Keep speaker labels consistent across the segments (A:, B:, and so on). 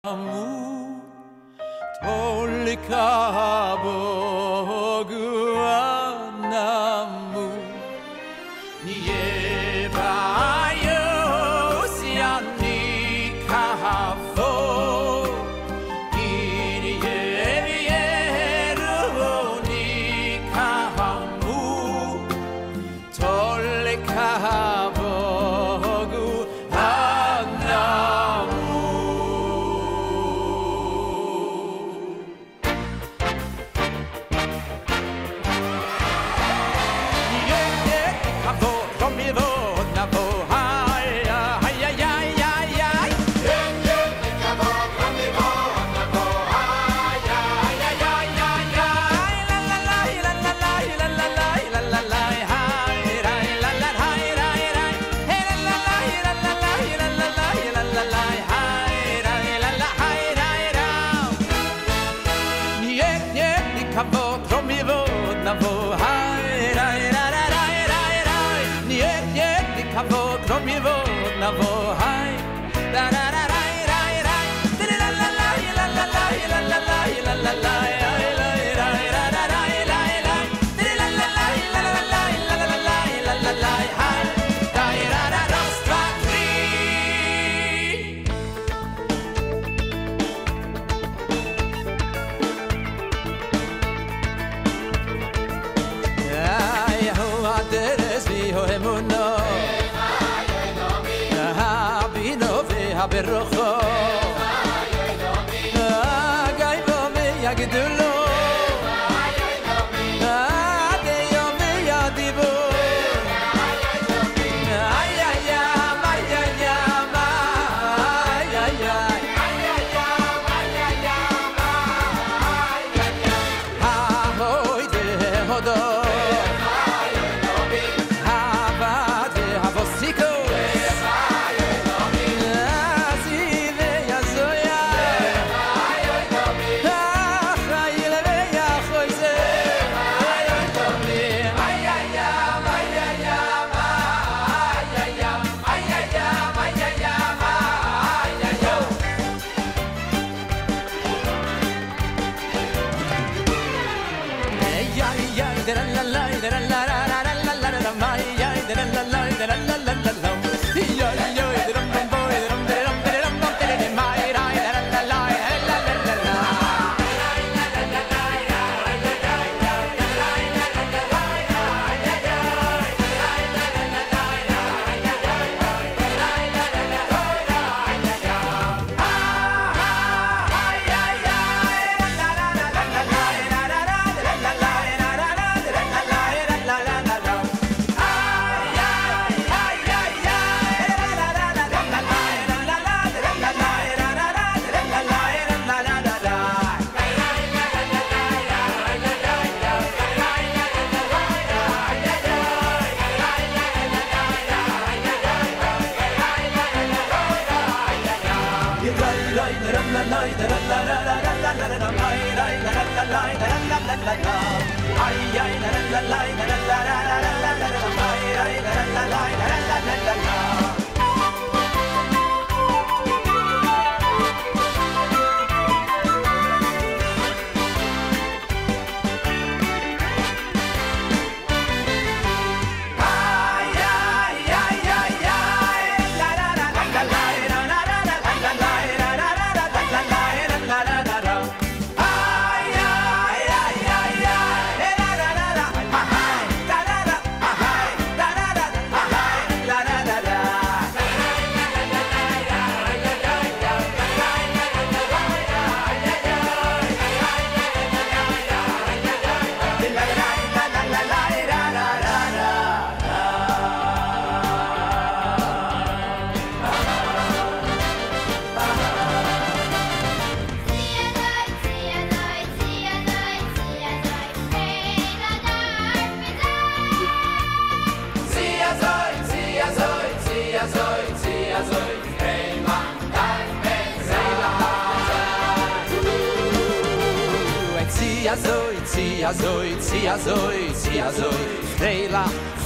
A: 나무 돌리카보그와 나무 니에바요 시안니카보 이니에비에르니카무 돌리카보그와 나무
B: Berrojo Agai Bomi Yagdulu Adeyo Miyadibu Ay ay ay ay ay ay ay Ahoy de hodo Havade havosiko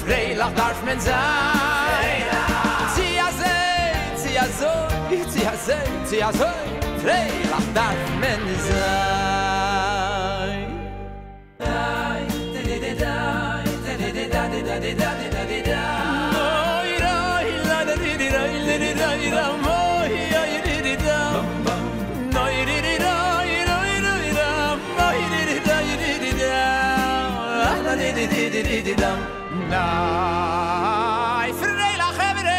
B: Freilach darf man sein. Zieh a sei, Freilach darf man sein. Nay, freilach evre.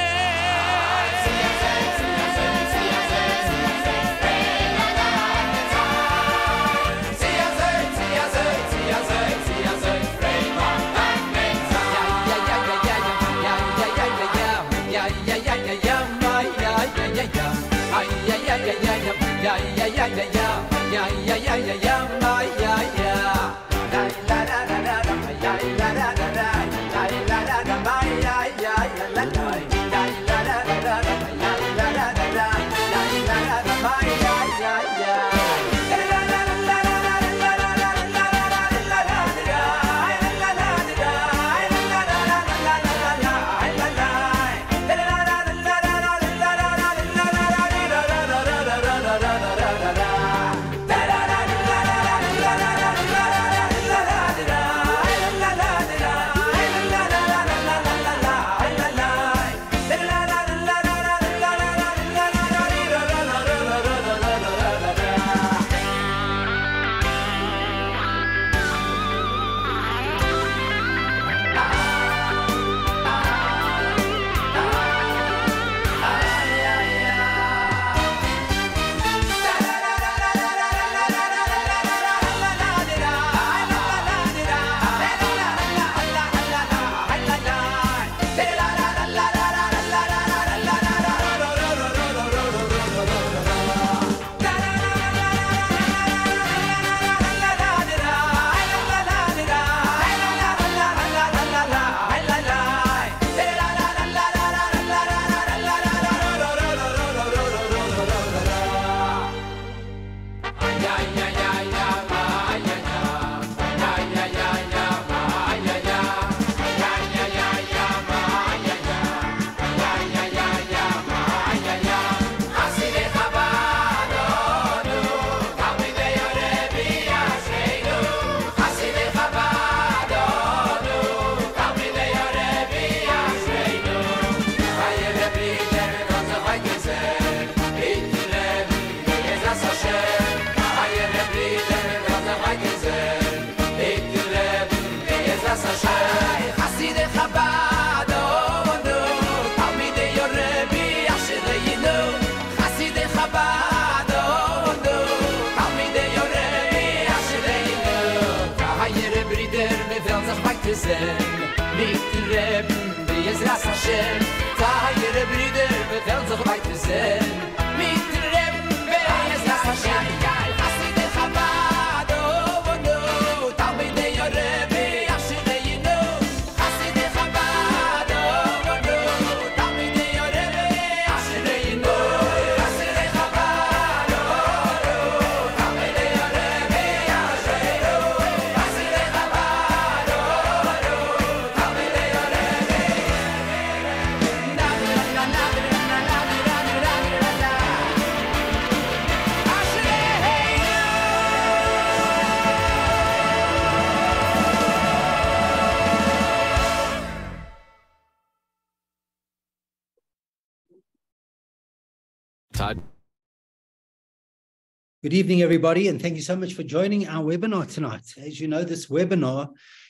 C: Good evening, everybody, and thank you so much for joining our webinar tonight. As you know, this webinar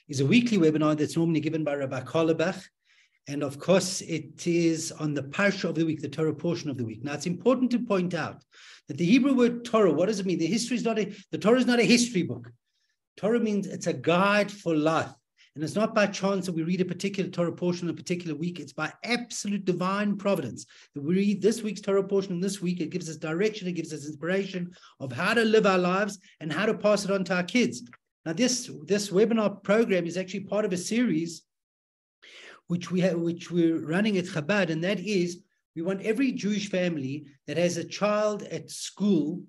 C: is a weekly webinar that's normally given by Rabbi Karlebach, and of course, it is on the Parsha of the week, the Torah portion of the week. Now, it's important to point out that the Hebrew word Torah, what does it mean? The Torah is not a history book. Torah means it's a guide for life. And it's not by chance that we read a particular Torah portion in a particular week. It's by absolute divine providence that we read this week's Torah portion this week. It gives us direction. It gives us inspiration of how to live our lives and how to pass it on to our kids. Now, this webinar program is actually part of a series which we're running at Chabad, and that is we want every Jewish family that has a child at school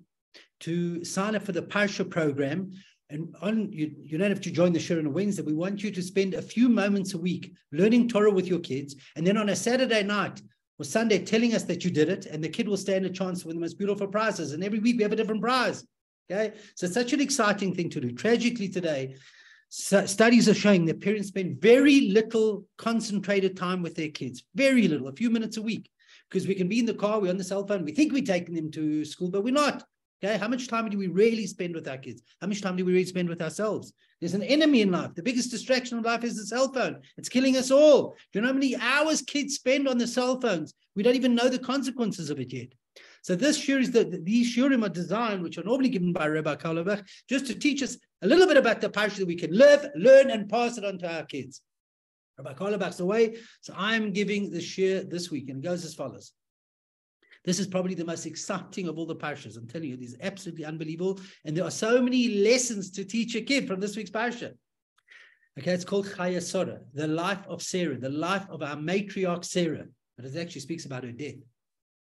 C: to sign up for the Parsha program. And you don't have to join the shir on a Wednesday. We want you to spend a few moments a week learning Torah with your kids. And then on a Saturday night, or Sunday telling us that you did it, and the kid will stand a chance for the most beautiful prizes. And every week we have a different prize. Okay, so it's such an exciting thing to do. Tragically today, studies are showing that parents spend very little concentrated time with their kids, very little, a few minutes a week, because we can be in the car, we're on the cell phone, we think we're taking them to school, but we're not. Okay, how much time do we really spend with our kids? How much time do we really spend with ourselves? There's an enemy in life. The biggest distraction of life is the cell phone. It's killing us all. Do you know how many hours kids spend on the cell phones? We don't even know the consequences of it yet. So this shir is these shurim are designed, which are normally given by Rabbi Kalabach, just to teach us a little bit about the Parsha that we can live, learn, and pass it on to our kids. Rabbi Kalabach's away, so I'm giving the shir this week, and it goes as follows. This is probably the most exciting of all the parshas. I'm telling you, it is absolutely unbelievable. And there are so many lessons to teach a kid from this week's parsha. Okay, it's called Chaya Sora, the life of Sarah, the life of our matriarch Sarah. But it actually speaks about her death.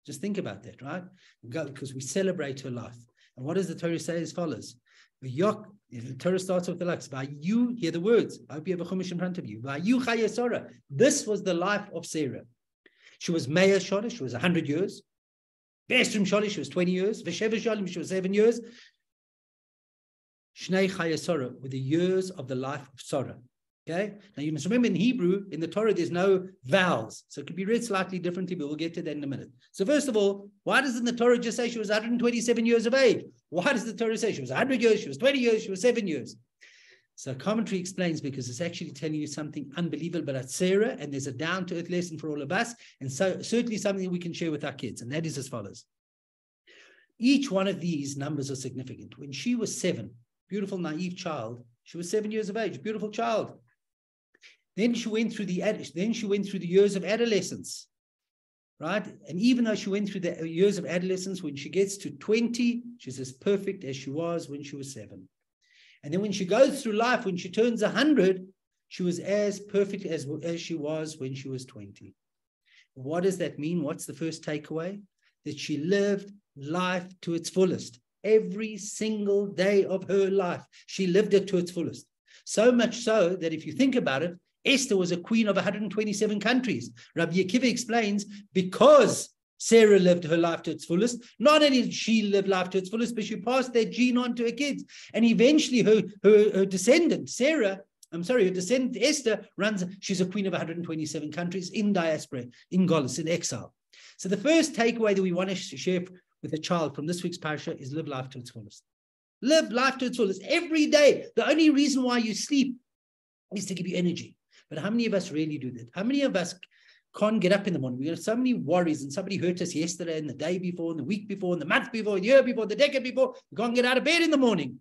C: Just think about that, right? Because we celebrate her life. And what does the Torah say as follows? The Torah starts with the lux. By you, hear the words. I hope you have a chumash in front of you. By you, Chaya Sora. This was the life of Sarah. She was Meah Shora, she was 100 years. V'esrim Sholish, she was 20 years. V'sheva Sholim, she was 7 years. Shnei Chaya Sora, with the years of the life of Sora. Okay? Now you must remember in Hebrew, in the Torah, there's no vowels. So it could be read slightly differently, but we'll get to that in a minute. So first of all, why doesn't the Torah just say she was 127 years of age? Why does the Torah say she was 100 years, she was 20 years, she was 7 years? So commentary explains because it's actually telling you something unbelievable about Sarah, and there's a down-to-earth lesson for all of us, and so certainly something we can share with our kids, and that is as follows. Each one of these numbers are significant. When she was 7, beautiful, naive child, she was 7 years of age, beautiful child. Then she went through the years of adolescence, right? And even though she went through the years of adolescence, when she gets to 20, she's as perfect as she was when she was 7. And then when she goes through life, when she turns 100, she was as perfect as she was when she was 20. What does that mean? What's the first takeaway? That she lived life to its fullest. Every single day of her life, she lived it to its fullest. So much so that if you think about it, Esther was a queen of 127 countries. Rabbi Akiva explains, because Sarah lived her life to its fullest, not only did she live life to its fullest, but she passed that gene on to her kids. And eventually her descendant, her descendant Esther she's a queen of 127 countries in diaspora, in Golus, in exile. So the first takeaway that we want to share with a child from this week's Parsha is live life to its fullest. Live life to its fullest every day. The only reason why you sleep is to give you energy. But how many of us really do that? How many of us can't get up in the morning? We have so many worries, and somebody hurt us yesterday and the day before and the week before and the month before, the year before, the decade before. We can't get out of bed in the morning.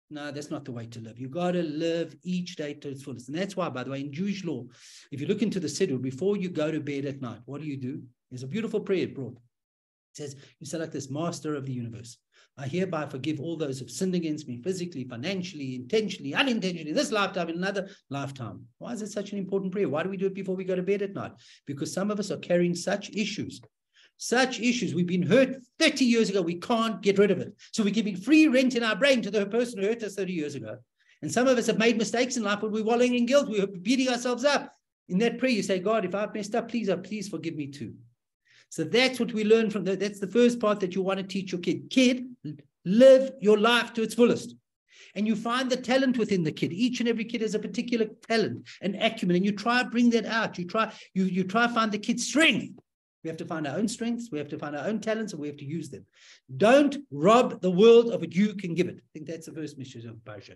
C: No, that's not the way to live. You got to live each day to its fullest. And that's why, by the way, in Jewish law, if you look into the Siddur, before you go to bed at night, what do? There's a beautiful prayer brought. It says, you say like this: Master of the universe, I hereby forgive all those who've sinned against me physically, financially, intentionally, unintentionally, this lifetime, in another lifetime. Why is it such an important prayer? Why do we do it before we go to bed at night? Because some of us are carrying such issues. We've been hurt 30 years ago. We can't get rid of it. So we're giving free rent in our brain to the person who hurt us 30 years ago. And some of us have made mistakes in life, but we're wallowing in guilt. We're beating ourselves up. In that prayer, you say, God, if I've messed up, please forgive me too. So that's what we learn from that. That's the first part that you want to teach your kid. Kid, live your life to its fullest. And you find the talent within the kid. Each and every kid has a particular talent and acumen, and you try to bring that out. You try to find the kid's strength. We have to find our own strengths. We have to find our own talents, and we have to use them. Don't rob the world of what you can give it. I think that's the first mission of Parsha.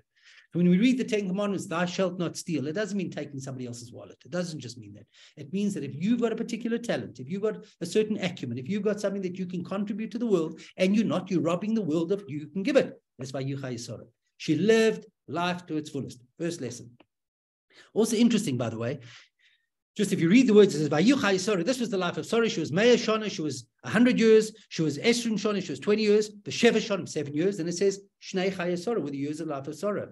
C: When we read the 10 Commandments, thou shalt not steal, it doesn't mean taking somebody else's wallet. It doesn't just mean that. It means that if you've got a particular talent, if you've got a certain acumen, if you've got something that you can contribute to the world, and you're robbing the world of what you can give it. That's why Yuchai Sorah. She lived life to its fullest. First lesson. Also interesting, by the way, just if you read the words, it says, Vayuchai Sorah, this was the life of Sorah. She was Meah Shana, she was 100 years. She was Esrim Shana, she was 20 years. V'sheva Shana, 7 years. And it says, Shnei Chaya Sorah, with the years of life of Sorah.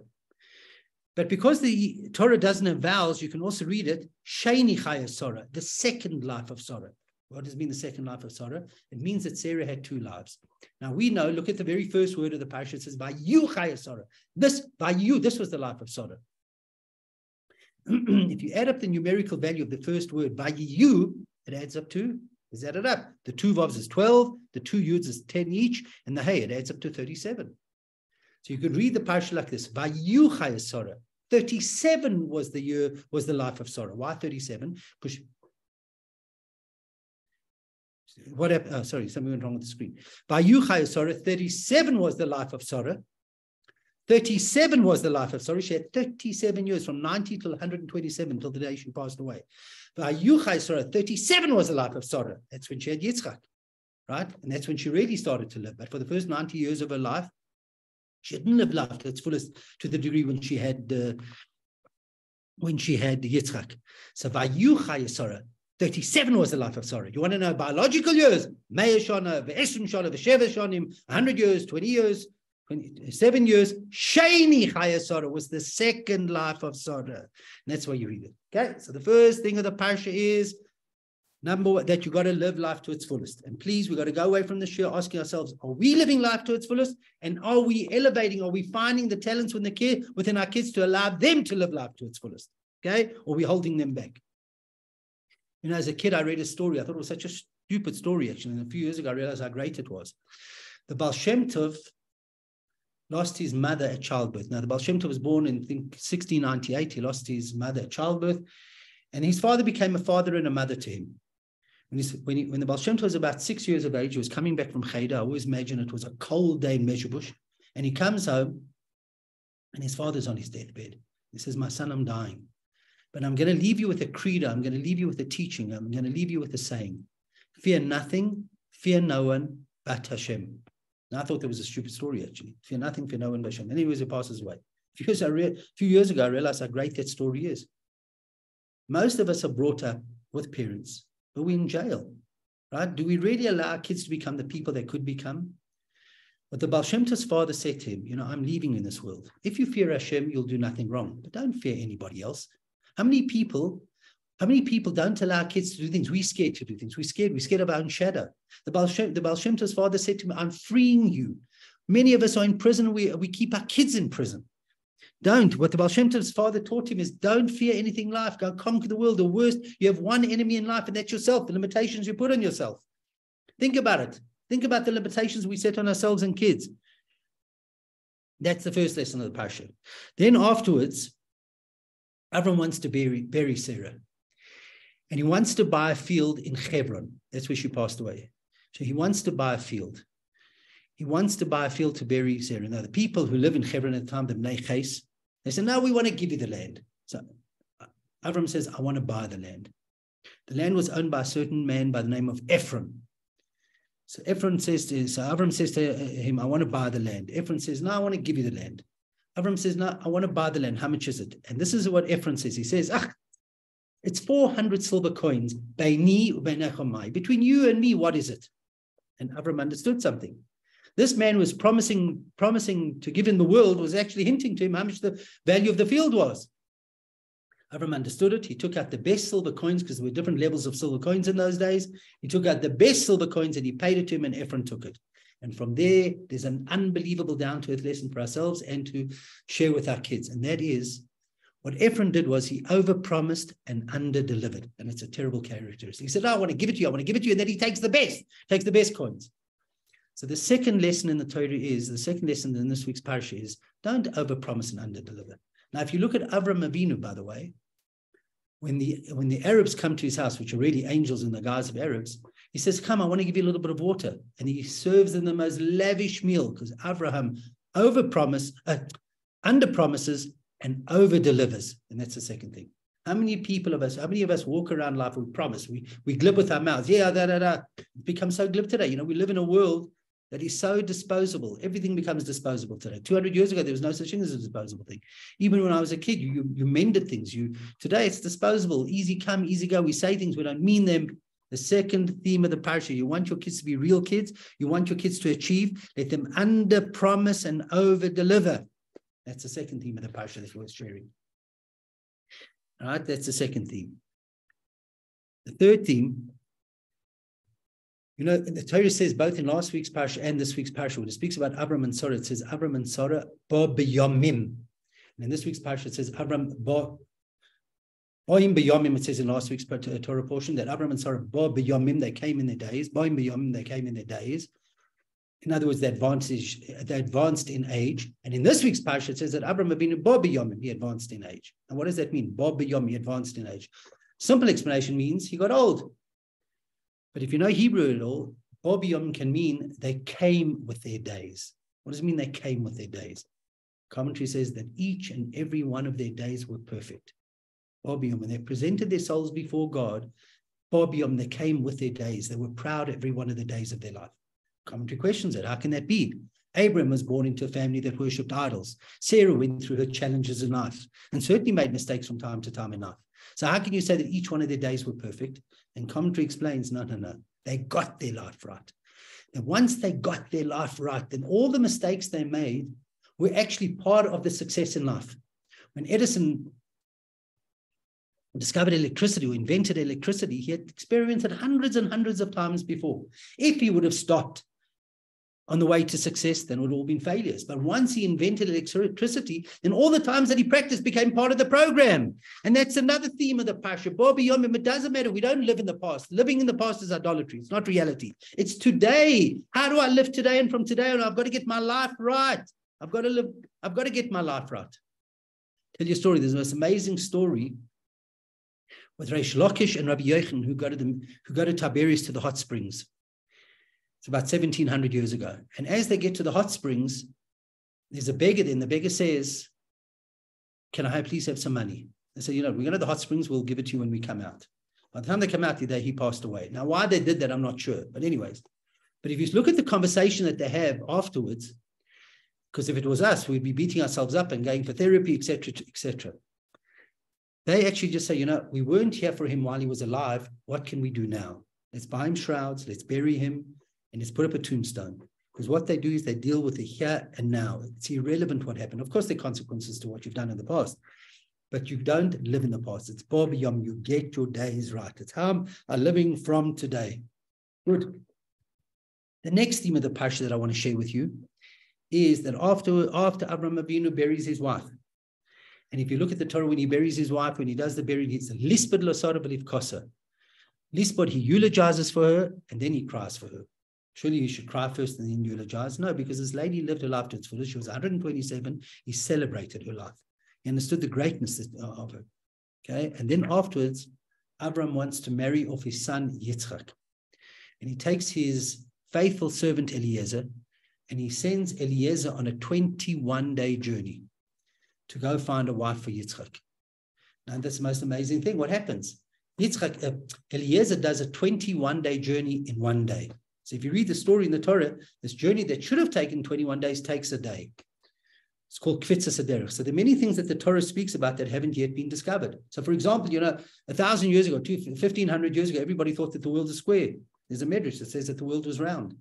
C: But because the Torah doesn't have vowels, you can also read it, Sheni Chaya Sorah, the second life of Sorah. What does it mean, the second life of Sorah? It means that Sarah had 2 lives. Now we know, look at the very first word of the Parsha, it says, Vayu Chaya Sorah. This was the life of Sorah. If you add up the numerical value of the first word, Vayu, it adds up to Let's add it up. The 2 Vavs is 12, the 2 Yuds is 10 each, and the Hey, it adds up to 37. So you could read the Parsha like this. Vayuchai Sarah. 37 was the life of Sarah. Why 37? Because what happened? Oh, sorry, something went wrong with the screen. Vayuchai Sarah, 37 was the life of Sarah. 37 was the life of Sarah. She had 37 years, from 90 till 127, till the day she passed away. Vayuchai Sarah, 37 was the life of Sarah. That's when she had Yitzchak, right? And that's when she really started to live. But for the first 90 years of her life, she didn't live life to its fullest, to the degree when she had Yitzchak. So Vayuchai Sarah, 37 was the life of Sarah. You want to know biological years? Me'ah shana, ve'esrim shana, ve'sheva shanim, 100 years, 20 years, 27 years. Sheni Chaya Sarah was the second life of Sarah. And that's why you read it. Okay, so the first thing of the Parsha is, number one, that you got to live life to its fullest. And please, we got to go away from this year asking ourselves, are we living life to its fullest? And are we elevating, are we finding the talents within our kids to allow them to live life to its fullest? Okay, or are we holding them back? You know, as a kid, I read a story. I thought it was such a stupid story, actually. And a few years ago, I realized how great it was. The Baal Shem Tov lost his mother at childbirth. Now, the Baal Shem Tov was born in, I think, 1698. He lost his mother at childbirth. And his father became a father and a mother to him. When the Baal Shem Tov was about 6 years of age, he was coming back from Cheder. I always imagine it was a cold day in Mezhebush. And he comes home, and his father's on his deathbed. He says, "My son, I'm dying. But I'm going to leave you with a creed. I'm going to leave you with a teaching. I'm going to leave you with a saying. Fear nothing, fear no one but Hashem." Now, I thought that was a stupid story, actually. Fear nothing, fear no one but Hashem. Anyways, it passes away. A few years ago, I realized how great that story is. Most of us are brought up with parents, but we're in jail, right? Do we really allow our kids to become the people they could become? But the Baal Shem Tov's father said to him, you know, I'm leaving in this world. If you fear Hashem, you'll do nothing wrong, but don't fear anybody else. How many people don't allow kids to do things? We're scared to do things. We're scared of our own shadow. The Baal Shem Tov's father said to me, I'm freeing you. Many of us are in prison. We keep our kids in prison. What the Baal Shem Tov's father taught him is, don't fear anything in life. Go conquer the world. The worst, you have one enemy in life, and that's yourself, the limitations you put on yourself. Think about it. Think about the limitations we set on ourselves and kids. That's the first lesson of the Parsha. Then afterwards, Avram wants to bury Sarah. And he wants to buy a field in Hebron. That's where she passed away. So he wants to buy a field. He wants to buy a field to bury Sarah. Now, the people who live in Hebron at the time, the Bnei Ches, they said, no, we want to give you the land. So Avram says, I want to buy the land. The land was owned by a certain man by the name of Ephron. So Avram says to him, I want to buy the land. Ephron says, no, I want to give you the land. Avram says, no, I want to buy the land. How much is it? And this is what Ephron says. He says, it's 400 silver coins. Between you and me, what is it? And Avram understood something. This man was promising to give him the world, was actually hinting to him how much the value of the field was. Avram understood it. He took out the best silver coins, because there were different levels of silver coins in those days. He took out the best silver coins and he paid it to him, and Ephron took it. And from there, there's an unbelievable down-to-earth lesson for ourselves and to share with our kids. And that is, what Ephron did was he overpromised and under-delivered. And it's a terrible characteristic. He said, I want to give it to you. I want to give it to you. And then he takes the best coins. So the second lesson in the Torah the second lesson in this week's Parsha is, don't overpromise and under-deliver. Now, if you look at Avram Avinu, by the way, when the Arabs come to his house, which are really angels in the guise of Arabs, he says, come, I want to give you a little bit of water. And he serves them the most lavish meal, because Abraham underpromises and over-delivers. And that's the second thing. How many of us walk around life with promise? We glib with our mouths. Yeah, It becomes so glib today. You know, we live in a world that is so disposable. Everything becomes disposable today. 200 years ago, there was no such thing as a disposable thing. Even when I was a kid, you mended things. Today, it's disposable. Easy come, easy go. We say things, we don't mean them. The second theme of the Parsha, you want your kids to be real kids. You want your kids to achieve. Let them under-promise and over-deliver. That's the second theme of the Parsha that we're sharing. All right, that's the second theme. The third theme, you know, the Torah says both in last week's Parsha and this week's Parsha, when it speaks about Abram and Sarah, it says Abram and Sarah ba b'yamim. And in this week's Parsha, it says Abram ba Boim b'yomim, it says in last week's Torah portion that Abraham and Sarah, bo b'yomim, they came in their days. Boim b'yomim, they came in their days. In other words, they advanced in age. And in this week's Parsha, it says that Abraham Avinu, bo b'yomim, he advanced in age. And what does that mean? Bo b'yomim, he advanced in age. Simple explanation means he got old. But if you know Hebrew at all, bo b'yomim can mean they came with their days. What does it mean they came with their days? Commentary says that each and every one of their days were perfect. Bo b'yomim, when they presented their souls before God, bo b'yomim, they came with their days. They were proud every one of the days of their life. Commentary questions it. How can that be? Abraham was born into a family that worshipped idols. Sarah went through her challenges in life and certainly made mistakes from time to time in life. So how can you say that each one of their days were perfect? And commentary explains, no. They got their life right. And once they got their life right, then all the mistakes they made were actually part of the success in life. When Edison discovered electricity or invented electricity, he had experienced it hundreds and hundreds of times before. If he would have stopped on the way to success, then it would all been failures. But once he invented electricity, then all the times that he practiced became part of the program. And that's another theme of the Parsha. Bo b'yomim, it doesn't matter. We don't live in the past. Living in the past is idolatry. It's not reality. It's today. How do I live today? And from today on, I've got to get my life right. I've got to get my life right. Tell you a story. There's the most amazing story with Reish Lakish and Rabbi Yochanan who go to Tiberias to the hot springs. It's about 1700 years ago. And as they get to the hot springs, there's a beggar there, and the beggar says, can I please have some money? They say, we're going to the hot springs, we'll give it to you when we come out. By the time they come out there, he passed away. Now, why they did that, I'm not sure. But anyways, but if you look at the conversation that they have afterwards, because if it was us, we'd be beating ourselves up and going for therapy, etc., etc. They actually just say, we weren't here for him while he was alive. What can we do now? Let's buy him shrouds, let's bury him, and let's put up a tombstone. Because what they do is they deal with the here and now. It's irrelevant what happened. Of course, there are consequences to what you've done in the past, but you don't live in the past. It's bo b'yom, you get your days right. It's how I'm living from today. Good. The next theme of the Parsha that I want to share with you is that after Abraham Avinu buries his wife, and if you look at the Torah, when he buries his wife, when he does the burial, it's lispad losara b'liv kosa. Lispad, he eulogizes for her, and then he cries for her. Surely you should cry first and then eulogize. No, because this lady lived her life to its fullest. She was 127. He celebrated her life. He understood the greatness of her. Okay, and then afterwards, Abraham wants to marry off his son Yitzchak. And he takes his faithful servant Eliezer, and he sends Eliezer on a 21-day journey to go find a wife for Yitzchak. Now, that's the most amazing thing. What happens? Eliezer does a 21-day journey in one day. So if you read the story in the Torah, this journey that should have taken 21 days takes a day. It's called kvitzas haderech. So there are many things that the Torah speaks about that haven't yet been discovered. So for example, 1,000 years ago, 1,500 years ago, everybody thought that the world is square. There's a medrash that says that the world was round.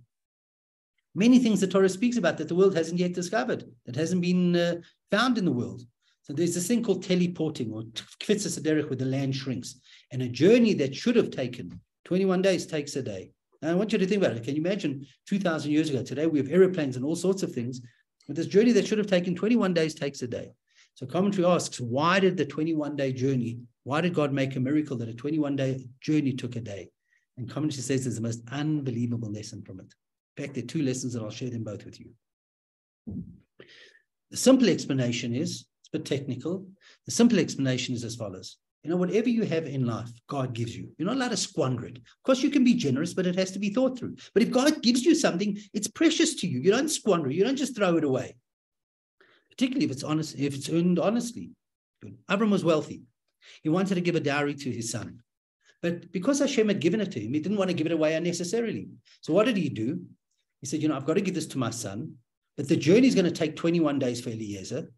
C: Many things the Torah speaks about that the world hasn't yet discovered, that hasn't been found in the world. So there's this thing called teleporting or kvitzas haderech, where the land shrinks. And a journey that should have taken 21 days takes a day. Now, I want you to think about it. Can you imagine 2,000 years ago? Today, we have airplanes and all sorts of things. But this journey that should have taken 21 days takes a day. So commentary asks, why did the 21-day journey, why did God make a miracle that a 21-day journey took a day? And commentary says there's the most unbelievable lesson from it. In fact, there are two lessons, and I'll share them both with you. The simple explanation is, it's a bit technical. The simple explanation is as follows. Whatever you have in life, God gives you. You're not allowed to squander it. Of course, you can be generous, but it has to be thought through. But if God gives you something, it's precious to you. You don't squander it. You don't just throw it away. Particularly if it's honest, if it's earned honestly. Abram was wealthy. He wanted to give a dowry to his son. But because Hashem had given it to him, he didn't want to give it away unnecessarily. So what did he do? He said, I've got to give this to my son, but the journey is going to take 21 days for Eliezer.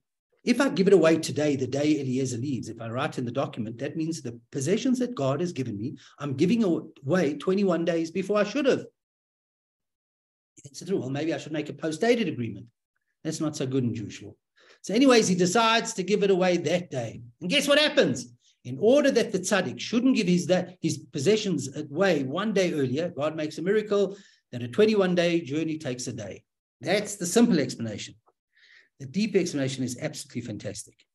C: If I give it away today, the day Eliezer leaves, if I write in the document, that means the possessions that God has given me, I'm giving away 21 days before I should have. He thinks, well, maybe I should make a post-dated agreement. That's not so good and usual. So anyways, he decides to give it away that day. And guess what happens? In order that the tzaddik shouldn't give his possessions away one day earlier, God makes a miracle that a 21-day journey takes a day. That's the simple explanation. The deep explanation is absolutely fantastic.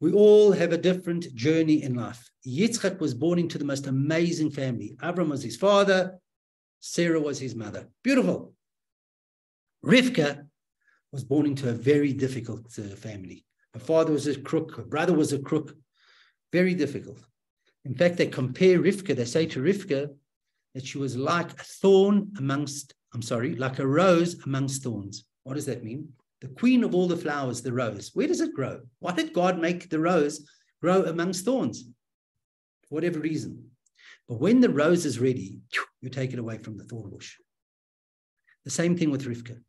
C: We all have a different journey in life. Yitzchak was born into the most amazing family. Abraham was his father. Sarah was his mother. Beautiful. Rivka was born into a very difficult family. Her father was a crook. Her brother was a crook. Very difficult. In fact, they compare Rivka. They say to Rivka that she was like like a rose amongst thorns. What does that mean? The queen of all the flowers, the rose. Where does it grow? Why did God make the rose grow amongst thorns? For whatever reason. But when the rose is ready, you take it away from the thorn bush. The same thing with Rivka.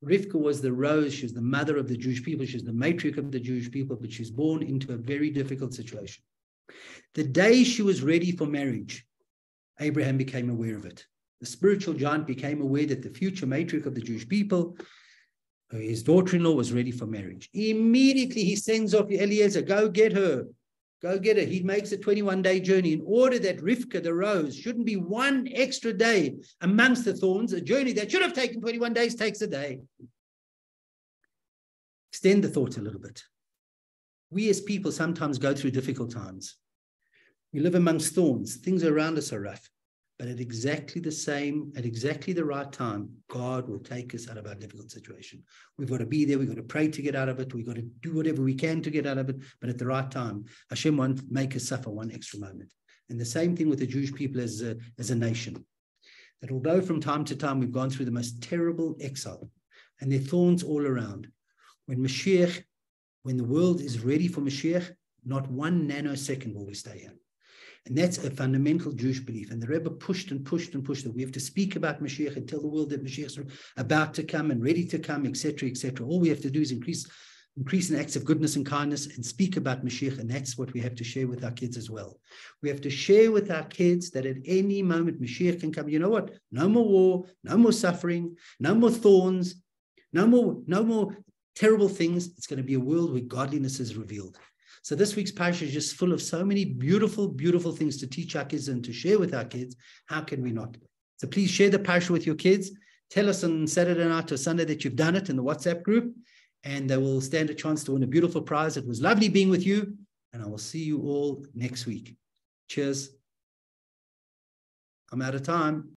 C: Rivka was the rose. She was the mother of the Jewish people. She was the matriarch of the Jewish people, but she was born into a very difficult situation. The day she was ready for marriage, Abraham became aware of it. The spiritual giant became aware that the future matriarch of the Jewish people, his daughter-in-law, was ready for marriage. Immediately he sends off Eliezer, go get her. Go get her. He makes a 21-day journey in order that Rivka, the rose, shouldn't be one extra day amongst the thorns. A journey that should have taken 21 days takes a day. Extend the thought a little bit. We as people sometimes go through difficult times. We live amongst thorns. Things around us are rough. But at exactly the right time, God will take us out of our difficult situation. We've got to be there. We've got to pray to get out of it. We've got to do whatever we can to get out of it. But at the right time, Hashem won't make us suffer one extra moment. And the same thing with the Jewish people as a nation. That although from time to time we've gone through the most terrible exile, and there are thorns all around, when the world is ready for Mashiach, not one nanosecond will we stay here. And that's a fundamental Jewish belief. And the Rebbe pushed and pushed and pushed that we have to speak about Mashiach and tell the world that Mashiach is about to come and ready to come, etc., etc. All we have to do is increase in acts of goodness and kindness and speak about Mashiach. And that's what we have to share with our kids as well. We have to share with our kids that at any moment Mashiach can come. You know what? No more war, no more suffering, no more thorns, no more terrible things. It's going to be a world where godliness is revealed. So this week's Parsha is just full of so many beautiful, beautiful things to teach our kids and to share with our kids. How can we not? So please share the Parsha with your kids. Tell us on Saturday night or Sunday that you've done it in the WhatsApp group, and they will stand a chance to win a beautiful prize. It was lovely being with you, and I will see you all next week. Cheers. I'm out of time.